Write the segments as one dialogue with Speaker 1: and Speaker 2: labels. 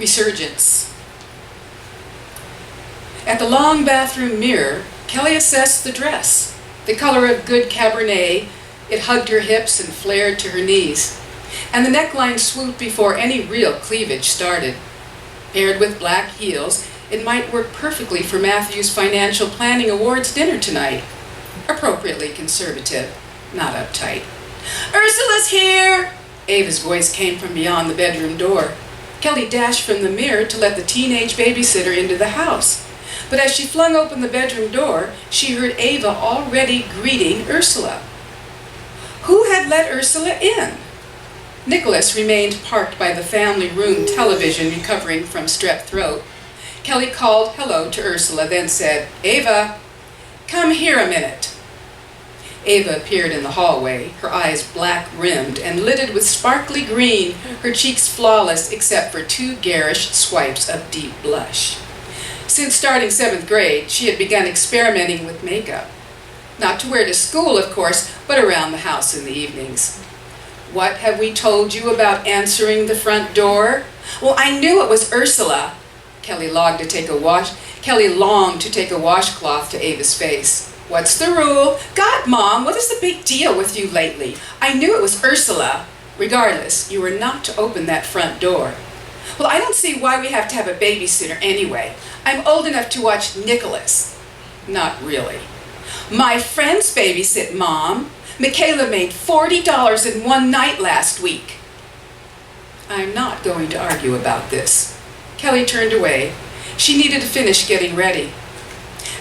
Speaker 1: Resurgence. At the long bathroom mirror, Kelly assessed the dress. The color of good Cabernet, it hugged her hips and flared to her knees. And the neckline swooped before any real cleavage started. Paired with black heels, it might work perfectly for Matthew's Financial Planning Awards dinner tonight. Appropriately conservative, not uptight. "Ursula's here!" Ava's voice came from beyond the bedroom door. Kelly dashed from the mirror to let the teenage babysitter into the house. But as she flung open the bedroom door, she heard Ava already greeting Ursula. Who had let Ursula in? Nicholas remained parked by the family room television, recovering from strep throat. Kelly called hello to Ursula, then said, "Ava, come here a minute." Ava appeared in the hallway, her eyes black-rimmed and lidded with sparkly green, her cheeks flawless except for 2 garish swipes of deep blush. Since starting 7th grade, she had begun experimenting with makeup. Not to wear to school, of course, but around the house in the evenings. "What have we told you about answering the front door?" "Well, I knew it was Ursula." Kelly longed to take a washcloth to Ava's face. "What's the rule?" "God, Mom, what is the big deal with you lately? I knew it was Ursula." "Regardless, you were not to open that front door." "Well, I don't see why we have to have a babysitter anyway. I'm old enough to watch Nicholas." "Not really." "My friends babysit, Mom. Michaela made $40 in one night last week." "I'm not going to argue about this." Kelly turned away. She needed to finish getting ready.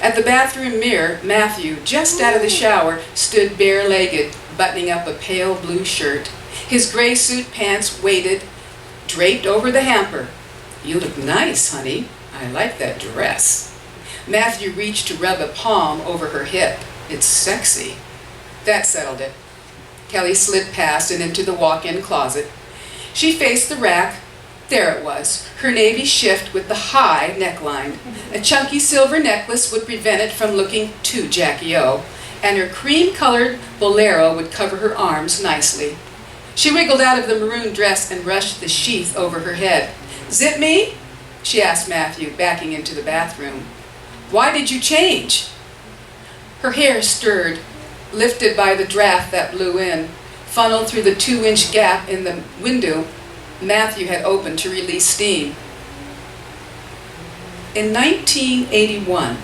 Speaker 1: At the bathroom mirror, Matthew, just out of the shower, stood bare-legged, buttoning up a pale blue shirt. His gray suit pants waited, draped over the hamper. "You look nice, honey. I like that dress." Matthew reached to rub a palm over her hip. "It's sexy." That settled it. Kelly slid past and into the walk-in closet. She faced the rack. There it was, her navy shift with the high neckline. A chunky silver necklace would prevent it from looking too Jackie O, and her cream-colored bolero would cover her arms nicely. She wiggled out of the maroon dress and brushed the sheath over her head. "Zip me?" she asked Matthew, backing into the bathroom. "Why did you change?" Her hair stirred, lifted by the draft that blew in, funneled through the 2-inch gap in the window Matthew had opened to release steam. In 1981,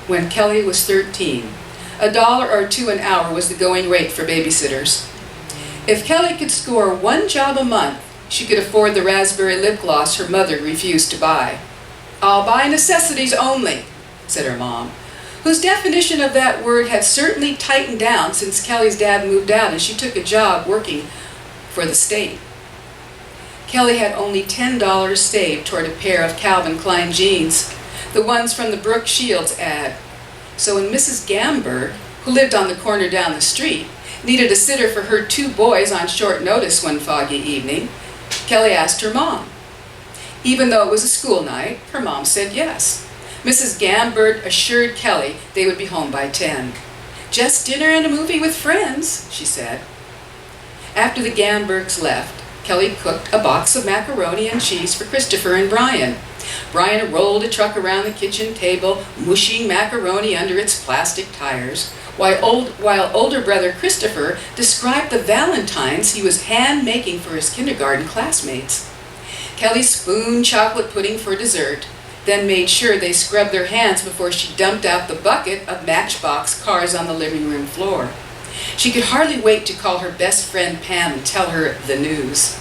Speaker 1: when Kelly was 13, $1 or $2 an hour was the going rate for babysitters. If Kelly could score 1 job a month, she could afford the raspberry lip gloss her mother refused to buy. "I'll buy necessities only," said her mom, whose definition of that word had certainly tightened down since Kelly's dad moved out and she took a job working for the state. Kelly had only $10 saved toward a pair of Calvin Klein jeans, the ones from the Brooke Shields ad. So when Mrs. Gamberg, who lived on the corner down the street, needed a sitter for her 2 boys on short notice one foggy evening, Kelly asked her mom. Even though it was a school night, her mom said yes. Mrs. Gamberg assured Kelly they would be home by 10. "Just dinner and a movie with friends," she said. After the Gambergs left, Kelly cooked a box of macaroni and cheese for Christopher and Brian. Brian rolled a truck around the kitchen table, mushing macaroni under its plastic tires, while older brother Christopher described the valentines he was hand-making for his kindergarten classmates. Kelly spooned chocolate pudding for dessert, then made sure they scrubbed their hands before she dumped out the bucket of Matchbox cars on the living room floor. She could hardly wait to call her best friend Pam and tell her the news.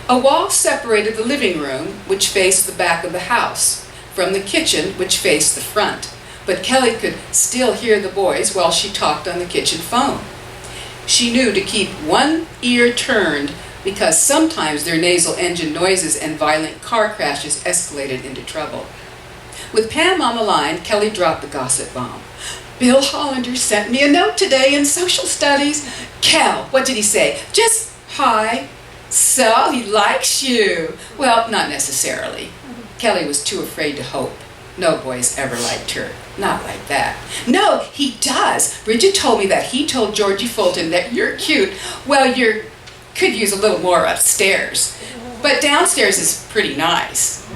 Speaker 1: A wall separated the living room, which faced the back of the house, from the kitchen, which faced the front, but Kelly could still hear the boys while she talked on the kitchen phone. She knew to keep one ear turned because sometimes their nasal engine noises and violent car crashes escalated into trouble. With Pam on the line, Kelly dropped the gossip bomb. "Bill Hollander sent me a note today in social studies." "Kel, what did he say?" "Just hi." "So he likes you." "Well, not necessarily." Kelly was too afraid to hope. No boys ever liked her. Not like that. "No, he does. Bridget told me that he told Georgie Fulton that you're cute. Well, you could use a little more upstairs." But downstairs is pretty nice.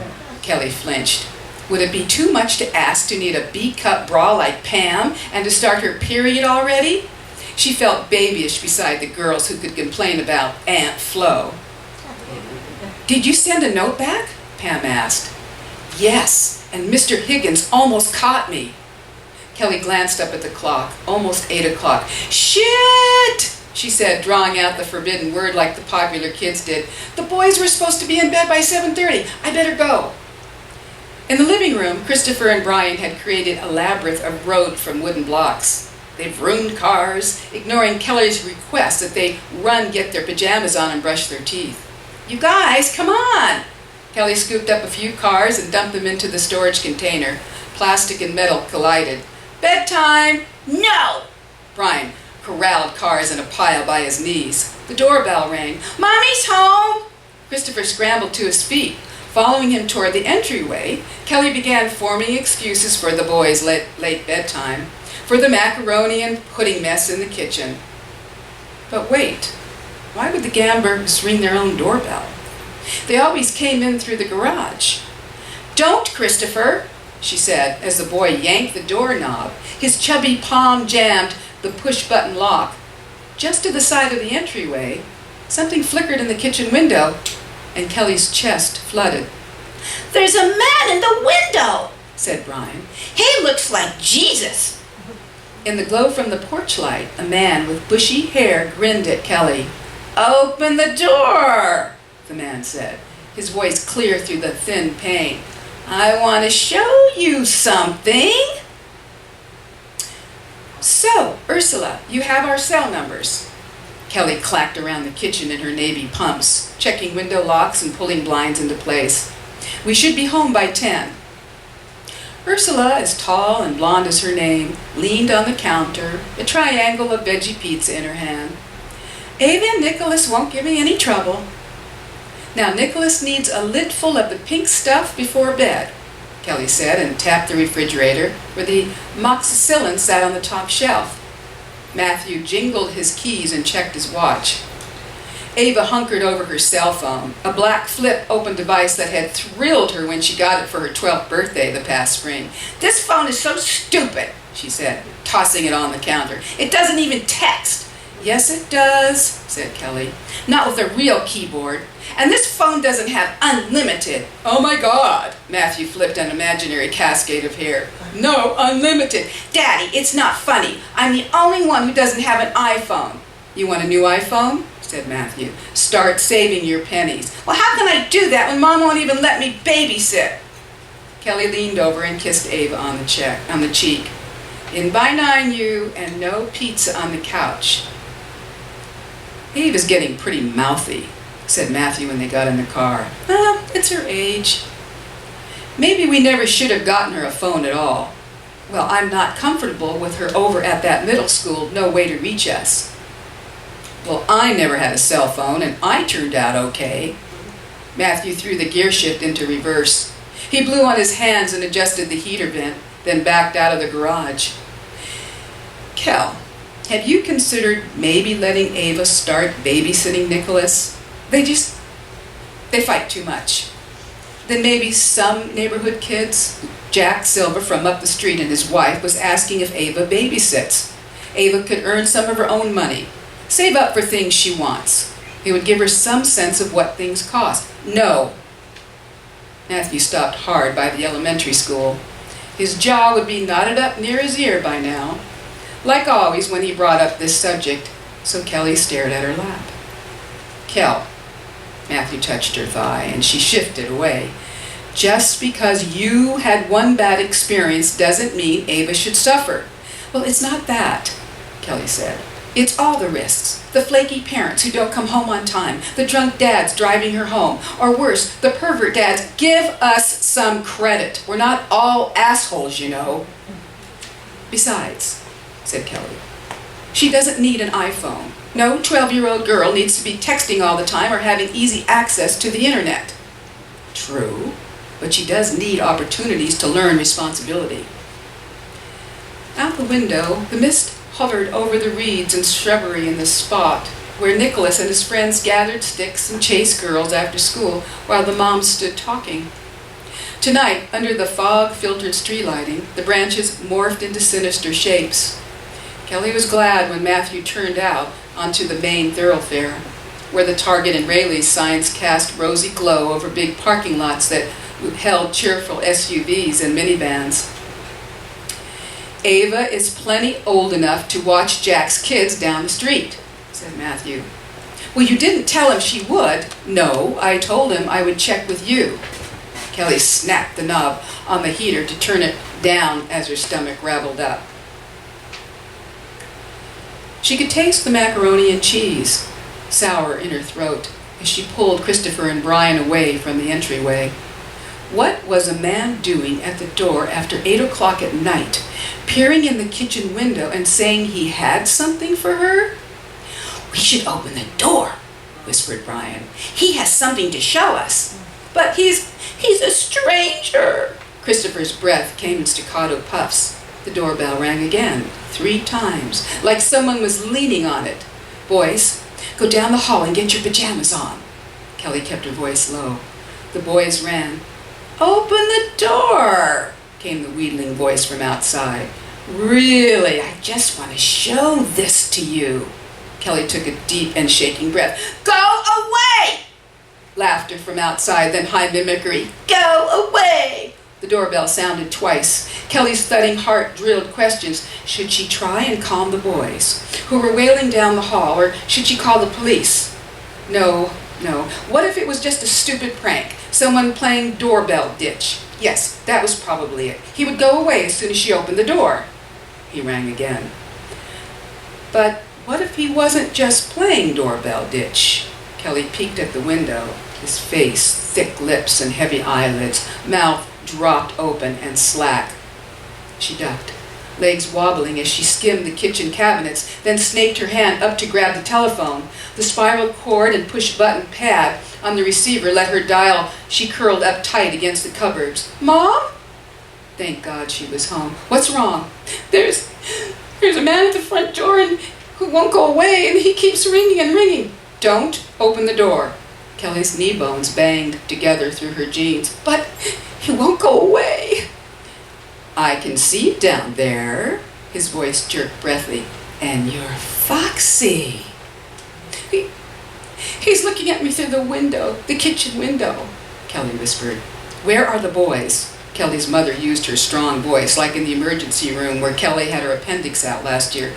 Speaker 1: Kelly flinched. Would it be too much to ask to need a B-cup bra like Pam and to start her period already? She felt babyish beside the girls who could complain about Aunt Flo. "Did you send a note back?" Pam asked. "Yes, and Mr. Higgins almost caught me." Kelly glanced up at the clock. Almost 8 o'clock. "Shit!" she said, drawing out the forbidden word like the popular kids did. "The boys were supposed to be in bed by 7:30. I better go." In the living room, Christopher and Brian had created a labyrinth of road from wooden blocks. They've ruined cars, ignoring Kelly's request that they run get their pajamas on and brush their teeth. "You guys, come on!" Kelly scooped up a few cars and dumped them into the storage container. Plastic and metal collided. "Bedtime!" "No!" Brian corralled cars in a pile by his knees. The doorbell rang. "Mommy's home!" Christopher scrambled to his feet. Following him toward the entryway, Kelly began forming excuses for the boys' late bedtime, for the macaroni and pudding mess in the kitchen. But wait, why would the Gambergs ring their own doorbell? They always came in through the garage. "Don't, Christopher," she said as the boy yanked the doorknob. His chubby palm jammed the push-button lock. Just to the side of the entryway, something flickered in the kitchen window, and Kelly's chest flooded. "There's a man in the window," said Brian. "He looks like Jesus." In the glow from the porch light, a man with bushy hair grinned at Kelly. "Open the door," the man said, his voice clear through the thin pain. "I want to show you something." "So, Ursula, you have our cell numbers." Kelly clacked around the kitchen in her navy pumps, checking window locks and pulling blinds into place. "We should be home by 10. Ursula, as tall and blonde as her name, leaned on the counter, a triangle of veggie pizza in her hand. "Ava and Nicholas won't give me any trouble. Now, Nicholas needs a lid full of the pink stuff before bed," Kelly said, and tapped the refrigerator where the moxicillin sat on the top shelf. Matthew jingled his keys and checked his watch. Ava hunkered over her cell phone, a black flip-open device that had thrilled her when she got it for her 12th birthday the past spring. "This phone is so stupid," she said, tossing it on the counter. "It doesn't even text." "Yes, it does," said Kelly. "Not with a real keyboard. And this phone doesn't have unlimited." "Oh my God!" Matthew flipped an imaginary cascade of hair. "No, unlimited." "Daddy, it's not funny. I'm the only one who doesn't have an iPhone." "You want a new iPhone?" said Matthew. "Start saving your pennies." "Well, how can I do that when Mom won't even let me babysit?" Kelly leaned over and kissed Ava on the cheek. "In by 9, you, and no pizza on the couch." "Ava's getting pretty mouthy," said Matthew when they got in the car. It's her age." "Maybe we never should have gotten her a phone at all." "Well, I'm not comfortable with her over at that middle school, no way to reach us." "Well, I never had a cell phone, and I turned out okay." Matthew threw the gear shift into reverse. He blew on his hands and adjusted the heater vent, then backed out of the garage. "Kel, have you considered maybe letting Ava start babysitting Nicholas? They fight too much. Then maybe some neighborhood kids." Jack Silver from up the street and his wife was asking if Ava babysits. Ava could earn some of her own money, save up for things she wants. It would give her some sense of what things cost. "No." Matthew stopped hard by the elementary school. His jaw would be knotted up near his ear by now, like always when he brought up this subject, so Kelly stared at her lap. "Kel," Matthew touched her thigh, and she shifted away. "Just because you had one bad experience doesn't mean Ava should suffer." "Well, it's not that," Kelly said. "It's all the risks. The flaky parents who don't come home on time, the drunk dads driving her home, or worse, the pervert dads. Give us some credit. We're not all assholes, you know." "Besides," said Kelly, "she doesn't need an iPhone. No 12-year-old girl needs to be texting all the time or having easy access to the internet." "True, but she does need opportunities to learn responsibility." Out the window, the mist hovered over the reeds and shrubbery in the spot where Nicholas and his friends gathered sticks and chased girls after school while the moms stood talking. Tonight, under the fog-filtered street lighting, the branches morphed into sinister shapes. Kelly was glad when Matthew turned out onto the main thoroughfare, where the Target and Rayleigh's signs cast rosy glow over big parking lots that held cheerful SUVs and minivans. "Ava is plenty old enough to watch Jack's kids down the street," said Matthew. "Well, you didn't tell him she would." "No, I told him I would check with you." Kelly snapped the knob on the heater to turn it down as her stomach raveled up. She could taste the macaroni and cheese, sour in her throat, as she pulled Christopher and Brian away from the entryway. What was a man doing at the door after 8 o'clock at night, peering in the kitchen window and saying he had something for her? "We should open the door," whispered Brian. "He has something to show us." "But he's a stranger." Christopher's breath came in staccato puffs. The doorbell rang again, 3 times, like someone was leaning on it. "Boys, go down the hall and get your pajamas on." Kelly kept her voice low. The boys ran. "Open the door," came the wheedling voice from outside. "Really, I just want to show this to you." Kelly took a deep and shaking breath. "Go away!" Laughter from outside, then high mimicry. "Go away!" The doorbell sounded twice. Kelly's thudding heart drilled questions. Should she try and calm the boys, who were wailing down the hall, or should she call the police? No. What if it was just a stupid prank? Someone playing doorbell ditch? Yes, that was probably it. He would go away as soon as she opened the door. He rang again. But what if he wasn't just playing doorbell ditch? Kelly peeked at the window. His face, thick lips and heavy eyelids, mouth dropped open and slack. She ducked, legs wobbling as she skimmed the kitchen cabinets, then snaked her hand up to grab the telephone. The spiral cord and push-button pad on the receiver let her dial. She curled up tight against the cupboards. "Mom?" Thank God she was home. "What's wrong?" There's a man at the front door and who won't go away, and he keeps ringing and ringing." "Don't open the door." Kelly's knee bones banged together through her jeans. "But he won't go away." "I can see it down there." His voice jerked breathy. "And you're foxy." He's looking at me through the window, the kitchen window," Kelly whispered. "Where are the boys?" Kelly's mother used her strong voice, like in the emergency room where Kelly had her appendix out last year.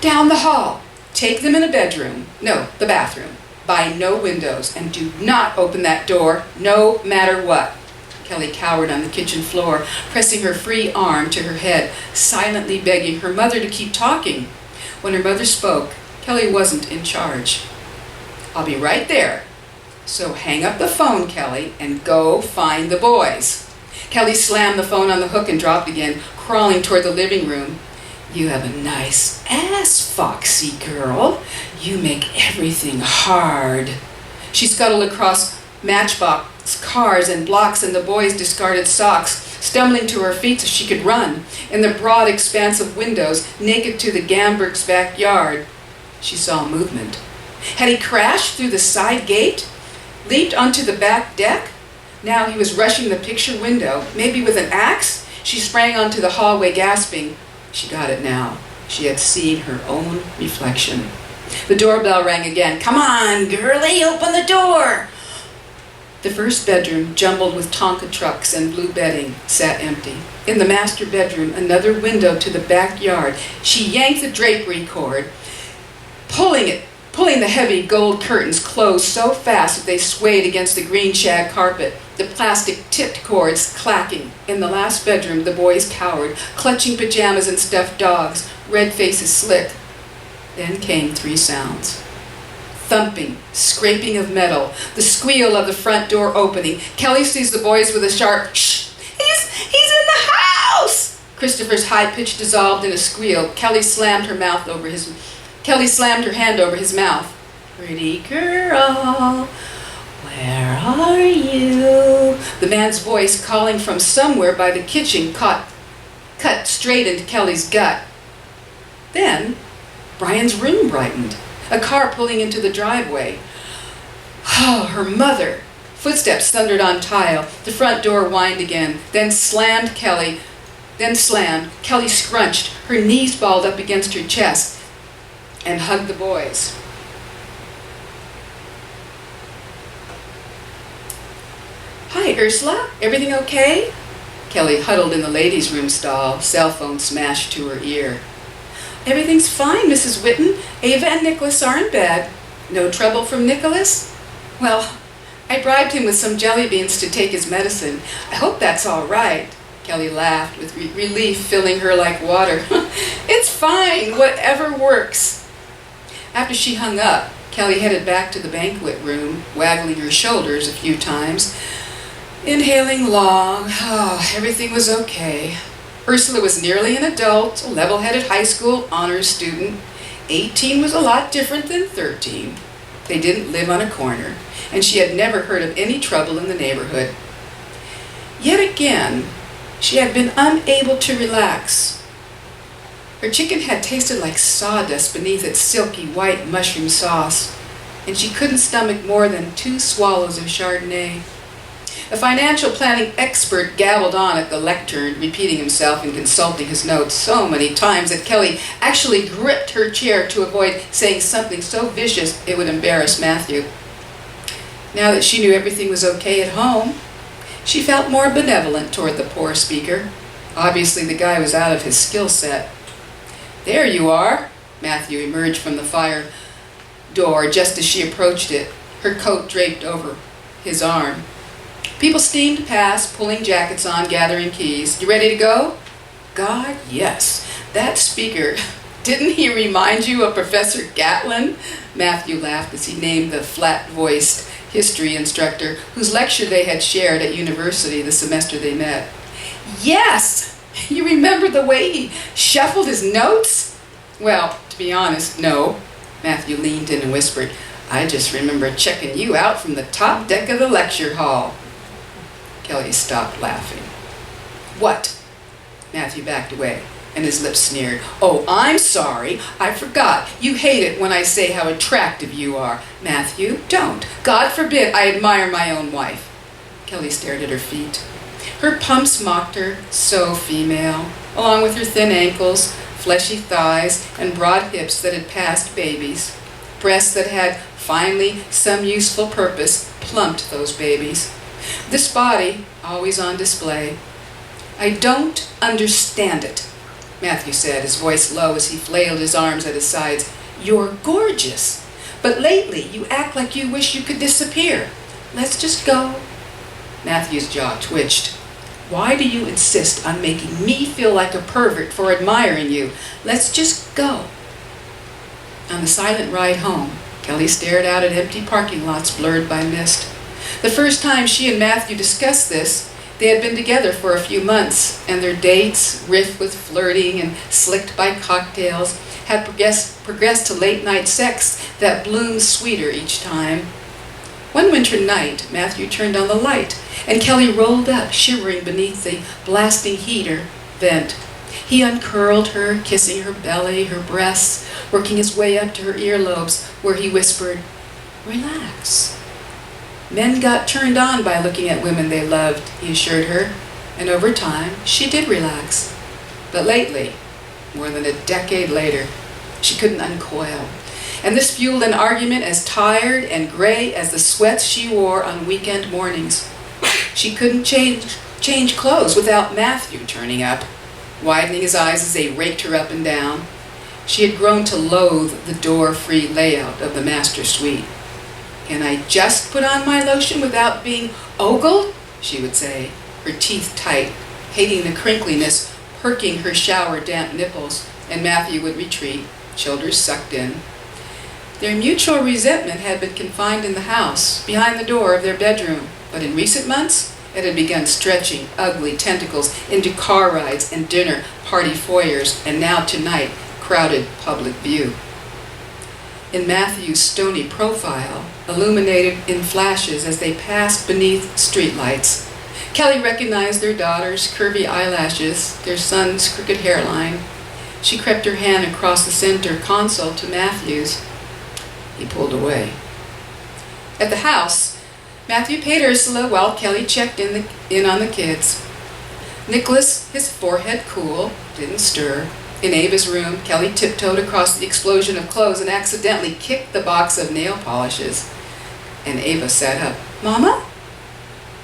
Speaker 1: "Down the hall. Take them in a bedroom. No, the bathroom. By no windows, and do not open that door, no matter what." Kelly cowered on the kitchen floor, pressing her free arm to her head, silently begging her mother to keep talking. When her mother spoke, Kelly wasn't in charge. "I'll be right there. So hang up the phone, Kelly, and go find the boys." Kelly slammed the phone on the hook and dropped again, crawling toward the living room. "You have a nice ass, foxy girl. You make everything hard." She scuttled across matchbox cars and blocks and the boys' discarded socks, stumbling to her feet so she could run. In the broad expanse of windows, naked to the Gamberg's backyard, she saw movement. Had he crashed through the side gate? Leaped onto the back deck? Now he was rushing the picture window, maybe with an axe? She sprang onto the hallway, gasping. She got it now. She had seen her own reflection. The doorbell rang again. "Come on, girlie, open the door!" The first bedroom, jumbled with Tonka trucks and blue bedding, sat empty. In the master bedroom, another window to the backyard. She yanked the drapery cord, pulling the heavy gold curtains closed so fast that they swayed against the green shag carpet, the plastic-tipped cords clacking. In the last bedroom, the boys cowered, clutching pajamas and stuffed dogs, red faces slick. Then came 3 sounds. Thumping, scraping of metal, the squeal of the front door opening. Kelly sees the boys with a sharp, "Shh! He's in the house!" Christopher's high pitch dissolved in a squeal. Kelly slammed her hand over his mouth. "Pretty girl, where are you?" The man's voice, calling from somewhere by the kitchen, cut straight into Kelly's gut. Then Brian's room brightened. A car pulling into the driveway. Oh, her mother. Footsteps thundered on tile. The front door whined again, then slammed. Kelly scrunched, her knees balled up against her chest, and hugged the boys. Hi, Ursula. Everything okay? Kelly huddled in the ladies' room stall, cell phone smashed to her ear. Everything's fine, Mrs. Whitten. Ava and Nicholas are in bed. No trouble from Nicholas? Well, I bribed him with some jelly beans to take his medicine. I hope that's all right. Kelly laughed, with relief filling her like water. It's fine, whatever works. After she hung up, Kelly headed back to the banquet room, waggling her shoulders a few times, inhaling long. Oh, everything was okay. Ursula was nearly an adult, a level-headed high school honors student. 18 was a lot different than 13. They didn't live on a corner, and she had never heard of any trouble in the neighborhood. Yet again, she had been unable to relax. Her chicken had tasted like sawdust beneath its silky white mushroom sauce, and she couldn't stomach more than 2 swallows of Chardonnay. A financial planning expert gabbled on at the lectern, repeating himself and consulting his notes so many times that Kelly actually gripped her chair to avoid saying something so vicious it would embarrass Matthew. Now that she knew everything was okay at home, she felt more benevolent toward the poor speaker. Obviously, the guy was out of his skill set. There you are. Matthew emerged from the fire door just as she approached it, her coat draped over his arm. People steamed past, pulling jackets on, gathering keys. You ready to go? God, yes. That speaker, didn't he remind you of Professor Gatlin? Matthew laughed as he named the flat-voiced history instructor whose lecture they had shared at university the semester they met. Yes! You remember the way he shuffled his notes? Well, to be honest, no. Matthew leaned in and whispered, I just remember checking you out from the top deck of the lecture hall. Kelly stopped laughing. What? Matthew backed away, and his lips sneered. Oh, I'm sorry. I forgot. You hate it when I say how attractive you are. Matthew, don't. God forbid I admire my own wife. Kelly stared at her feet. Her pumps mocked her, so female, along with her thin ankles, fleshy thighs, and broad hips that had passed babies. Breasts that had, finally, some useful purpose, plumped those babies. This body, always on display. I don't understand it, Matthew said, his voice low as he flailed his arms at his sides. You're gorgeous, but lately you act like you wish you could disappear. Let's just go. Matthew's jaw twitched. Why do you insist on making me feel like a pervert for admiring you? Let's just go. On the silent ride home, Kelly stared out at empty parking lots blurred by mist. The first time she and Matthew discussed this, they had been together for a few months, and their dates, rife with flirting and slicked by cocktails, had progressed to late-night sex that bloomed sweeter each time. One winter night, Matthew turned on the light, and Kelly rolled up, shivering beneath the blasting heater vent. He uncurled her, kissing her belly, her breasts, working his way up to her earlobes, where he whispered, Relax. Men got turned on by looking at women they loved, he assured her, and over time, she did relax. But lately, more than a decade later, she couldn't uncoil. And this fueled an argument as tired and gray as the sweats she wore on weekend mornings. She couldn't change clothes without Matthew turning up, widening his eyes as they raked her up and down. She had grown to loathe the door-free layout of the master suite. Can I just put on my lotion without being ogled? She would say, her teeth tight, hating the crinkliness, perking her shower-damp nipples, and Matthew would retreat, shoulders sucked in. Their mutual resentment had been confined in the house, behind the door of their bedroom, but in recent months it had begun stretching ugly tentacles into car rides and dinner party foyers, and now tonight, crowded public view. In Matthew's stony profile, illuminated in flashes as they passed beneath streetlights, Kelly recognized their daughter's curvy eyelashes, their son's crooked hairline. She crept her hand across the center console to Matthew's. He pulled away. At the house, Matthew paid Ursula while Kelly checked in on the kids. Nicholas, his forehead cool, didn't stir. In Ava's room, Kelly tiptoed across the explosion of clothes and accidentally kicked the box of nail polishes. And Ava sat up. "Mama?"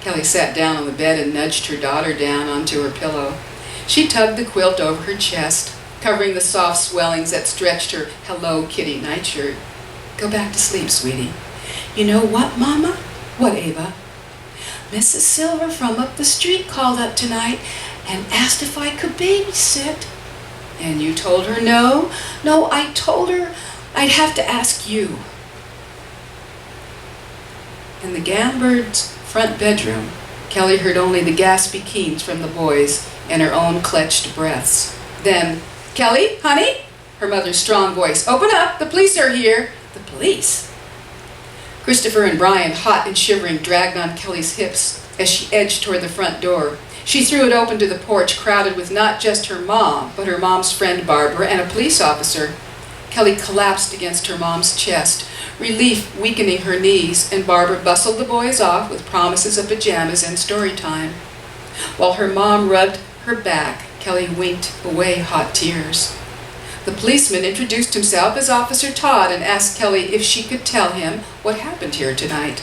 Speaker 1: Kelly sat down on the bed and nudged her daughter down onto her pillow. She tugged the quilt over her chest, covering the soft swellings that stretched her Hello Kitty nightshirt. "Go back to sleep, sweetie." "You know what, Mama?" "What, Ava?" "Mrs. Silver from up the street called up tonight and asked if I could babysit." "And you told her no?" "No, I told her I'd have to ask you." In the Gamberts' front bedroom, Kelly heard only the gaspy keens from the boys and her own clutched breaths. Then, "Kelly, honey?" Her mother's strong voice. "Open up, the police are here." "The police?" Christopher and Brian, hot and shivering, dragged on Kelly's hips as she edged toward the front door. She threw it open to the porch, crowded with not just her mom, but her mom's friend Barbara and a police officer. Kelly collapsed against her mom's chest, relief weakening her knees, and Barbara bustled the boys off with promises of pajamas and story time. While her mom rubbed her back, Kelly winked away hot tears. The policeman introduced himself as Officer Todd and asked Kelly if she could tell him what happened here tonight.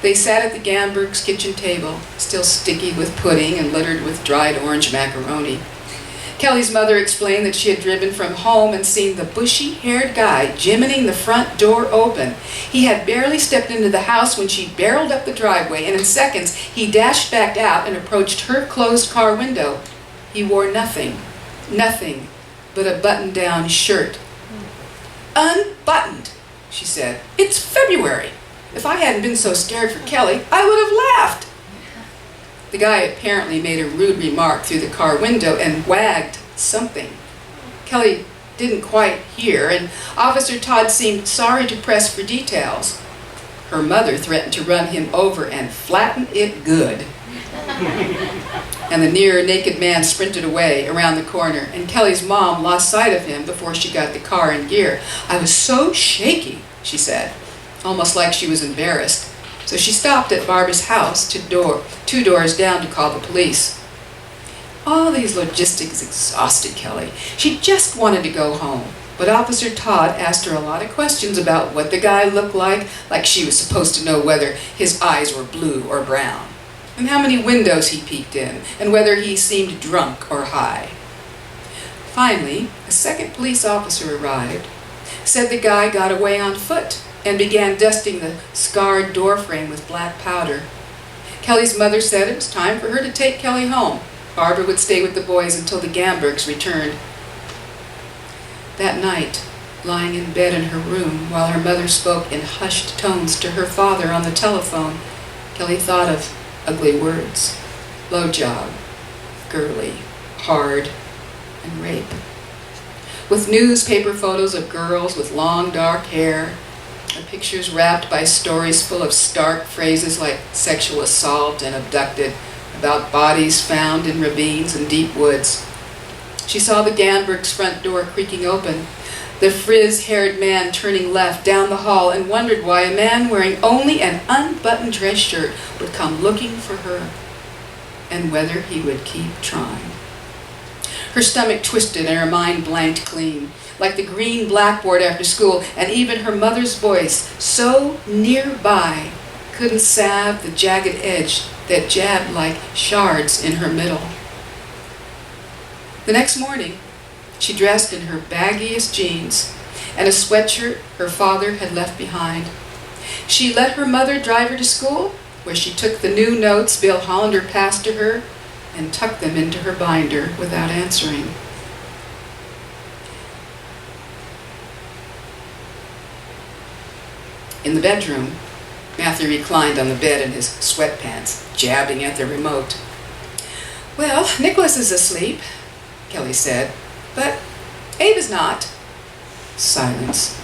Speaker 1: They sat at the Gambergs' kitchen table, still sticky with pudding and littered with dried orange macaroni. Kelly's mother explained that she had driven from home and seen the bushy-haired guy jimmining the front door open. He had barely stepped into the house when she barreled up the driveway, and in seconds he dashed back out and approached her closed car window. He wore nothing but a button-down shirt. "Unbuttoned," she said. "It's February. If I hadn't been so scared for Kelly, I would have laughed." The guy apparently made a rude remark through the car window and wagged something. Kelly didn't quite hear, and Officer Todd seemed sorry to press for details. Her mother threatened to run him over and flatten it good. And the near naked man sprinted away around the corner, and Kelly's mom lost sight of him before she got the car in gear. "I was so shaky," she said, almost like she was embarrassed. So she stopped at Barbara's house, two doors down, to call the police. All these logistics exhausted Kelly. She just wanted to go home. But Officer Todd asked her a lot of questions about what the guy looked like she was supposed to know whether his eyes were blue or brown, and how many windows he peeked in, and whether he seemed drunk or high. Finally, a second police officer arrived, said the guy got away on foot, and began dusting the scarred doorframe with black powder. Kelly's mother said it was time for her to take Kelly home. Barbara would stay with the boys until the Gambergs returned. That night, lying in bed in her room while her mother spoke in hushed tones to her father on the telephone, Kelly thought of ugly words: blowjob, girly, hard, and rape. With newspaper photos of girls with long dark hair, and pictures wrapped by stories full of stark phrases like sexual assault and abducted, about bodies found in ravines and deep woods. She saw the Gambergs' front door creaking open, the frizz-haired man turning left down the hall, and wondered why a man wearing only an unbuttoned dress shirt would come looking for her, and whether he would keep trying. Her stomach twisted and her mind blanked clean, like the green blackboard after school, and even her mother's voice, so nearby, couldn't salve the jagged edge that jabbed like shards in her middle. The next morning, she dressed in her baggiest jeans and a sweatshirt her father had left behind. She let her mother drive her to school, where she took the new notes Bill Hollander passed to her and tucked them into her binder without answering. In the bedroom, Matthew reclined on the bed in his sweatpants, jabbing at the remote. "Well, Nicholas is asleep," Kelly said, "but Ava's not." Silence.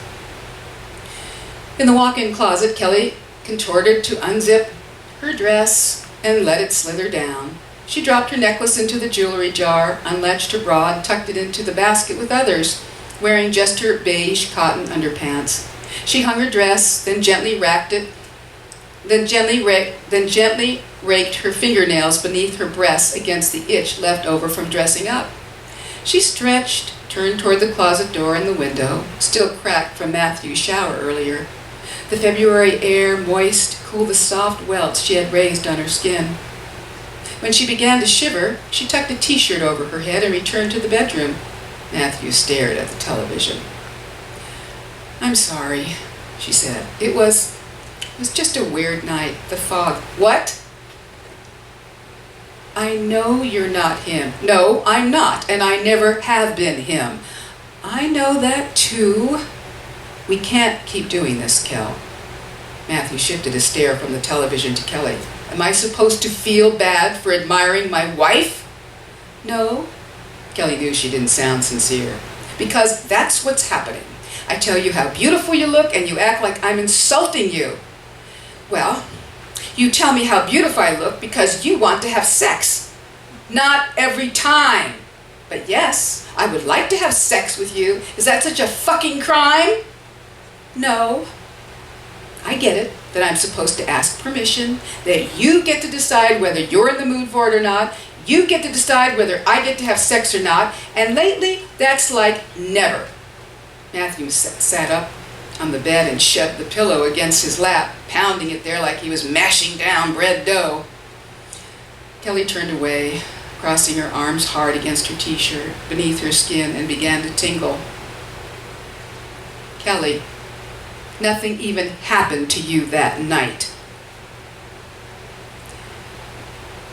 Speaker 1: In the walk-in closet, Kelly contorted to unzip her dress and let it slither down. She dropped her necklace into the jewelry jar, unlatched her bra, and tucked it into the basket with others, wearing just her beige cotton underpants. She hung her dress, then gently raked her fingernails beneath her breasts against the itch left over from dressing up. She stretched, turned toward the closet door and the window, still cracked from Matthew's shower earlier. The February air, moist, cooled the soft welts she had raised on her skin. When she began to shiver, she tucked a t-shirt over her head and returned to the bedroom. Matthew stared at the television. "I'm sorry," she said. It was just a weird night. The fog." "What?" "I know you're not him." "No, I'm not, and I never have been him." "I know that too." "We can't keep doing this, Kel." Matthew shifted his stare from the television to Kelly. "Am I supposed to feel bad for admiring my wife?" "No." Kelly knew she didn't sound sincere. "Because that's what's happening. I tell you how beautiful you look, and you act like I'm insulting you." "Well, you tell me how beautiful I look because you want to have sex." "Not every time." "But yes, I would like to have sex with you. Is that such a fucking crime?" "No." "I get it, that I'm supposed to ask permission, that you get to decide whether you're in the mood for it or not, you get to decide whether I get to have sex or not, and lately, that's like never." Matthew sat up on the bed and shoved the pillow against his lap, pounding it there like he was mashing down bread dough. Kelly turned away, crossing her arms hard against her t-shirt, beneath her skin, and began to tingle. "Kelly, nothing even happened to you that night."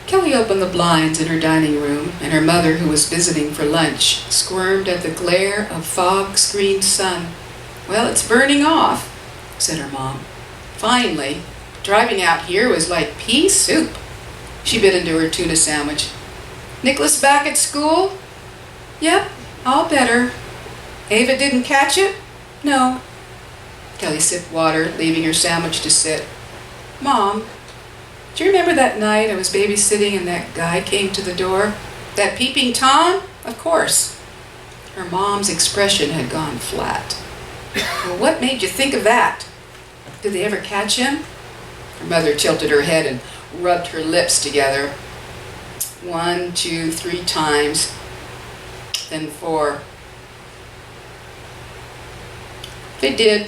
Speaker 1: Kelly opened the blinds in her dining room, and her mother, who was visiting for lunch, squirmed at the glare of fog-screened sun. "Well, it's burning off," said her mom. "Finally. Driving out here was like pea soup." She bit into her tuna sandwich. "Nicholas back at school?" "Yep, all better." "Ava didn't catch it?" "No." Kelly sipped water, leaving her sandwich to sit. "Mom, do you remember that night I was babysitting and that guy came to the door? That peeping Tom? Of course." Her mom's expression had gone flat. "Well, what made you think of that? Did they ever catch him?" Her mother tilted her head and rubbed her lips together. 1, 2, 3 times, then 4. "They did."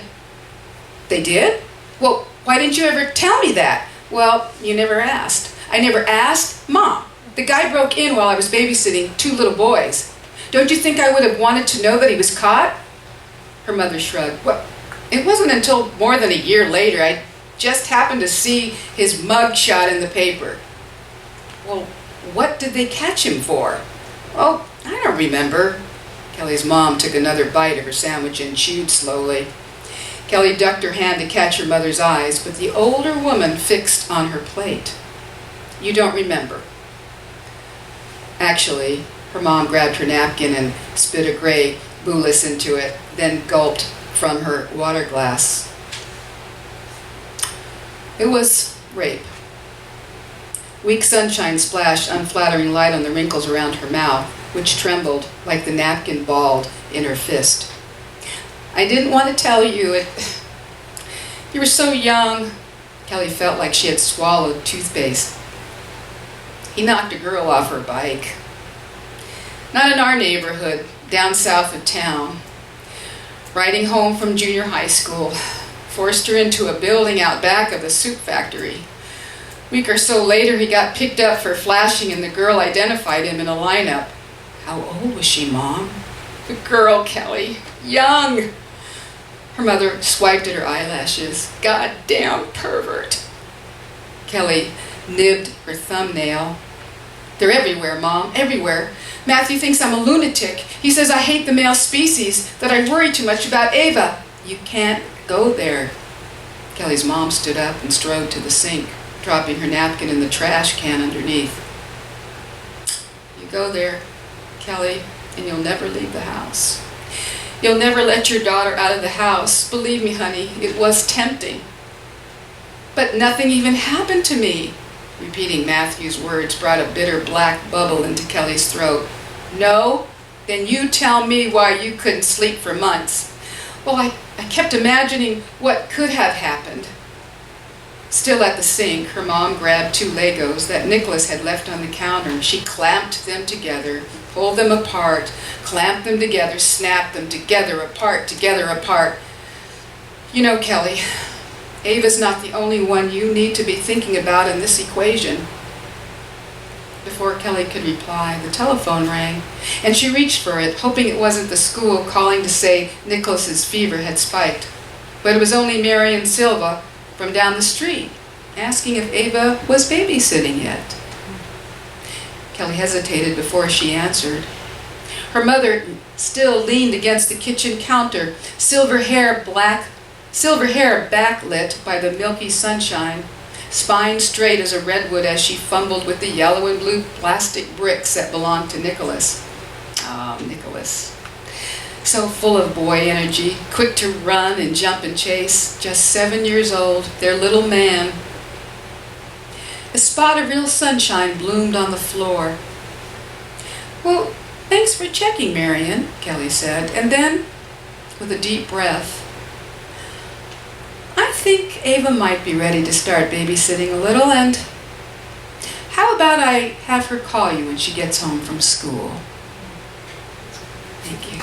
Speaker 1: "They did? Well, why didn't you ever tell me that?" "Well, you never asked." "I never asked? Mom, the guy broke in while I was babysitting 2 little boys. Don't you think I would have wanted to know that he was caught?" Her mother shrugged. "Well, it wasn't until more than a year later. I just happened to see his mug shot in the paper." "Well, what did they catch him for?" "Oh, I don't remember." Kelly's mom took another bite of her sandwich and chewed slowly. Kelly ducked her hand to catch her mother's eyes, but the older woman fixed on her plate. "You don't remember." Actually, her mom grabbed her napkin and spit a gray bolus into it, then gulped from her water glass. It was rape. Weak sunshine splashed unflattering light on the wrinkles around her mouth, which trembled like the napkin balled in her fist. "I didn't want to tell you. You were so young." Kelly felt like she had swallowed toothpaste. "He knocked a girl off her bike. Not in our neighborhood, down south of town. Riding home from junior high school. Forced her into a building out back of the soup factory. A week or so later, he got picked up for flashing, and the girl identified him in a lineup." "How old was she, Mom?" "The girl, Kelly. Young." Her mother swiped at her eyelashes. "Goddamn pervert." Kelly nibbed her thumbnail. "They're everywhere, Mom, everywhere. Matthew thinks I'm a lunatic. He says I hate the male species, that I worry too much about Ava." "You can't go there." Kelly's mom stood up and strode to the sink, dropping her napkin in the trash can underneath. "You go there, Kelly, and you'll never leave the house. You'll never let your daughter out of the house. Believe me, honey, it was tempting." "But nothing even happened to me." Repeating Matthew's words brought a bitter black bubble into Kelly's throat. "No? Then you tell me why you couldn't sleep for months." Well, I kept imagining what could have happened. Still at the sink, her mom grabbed 2 Legos that Nicholas had left on the counter, and she clamped them together, pulled them apart, clamped them together, snapped them together, apart, together, apart. You know, Kelly, Ava's not the only one you need to be thinking about in this equation. Before Kelly could reply, the telephone rang, and she reached for it, hoping it wasn't the school calling to say Nicholas's fever had spiked. But it was only Marion Silva from down the street, asking if Ava was babysitting yet. Kelly hesitated before she answered. Her mother still leaned against the kitchen counter, silver hair backlit by the milky sunshine, spine straight as a redwood as she fumbled with the yellow and blue plastic bricks that belonged to Nicholas. Ah, Nicholas. So full of boy energy, quick to run and jump and chase, just 7 years old, their little man. A spot of real sunshine bloomed on the floor. Well, thanks for checking, Marion, Kelly said, and then, with a deep breath, I think Ava might be ready to start babysitting a little, and how about I have her call you when she gets home from school? Thank you.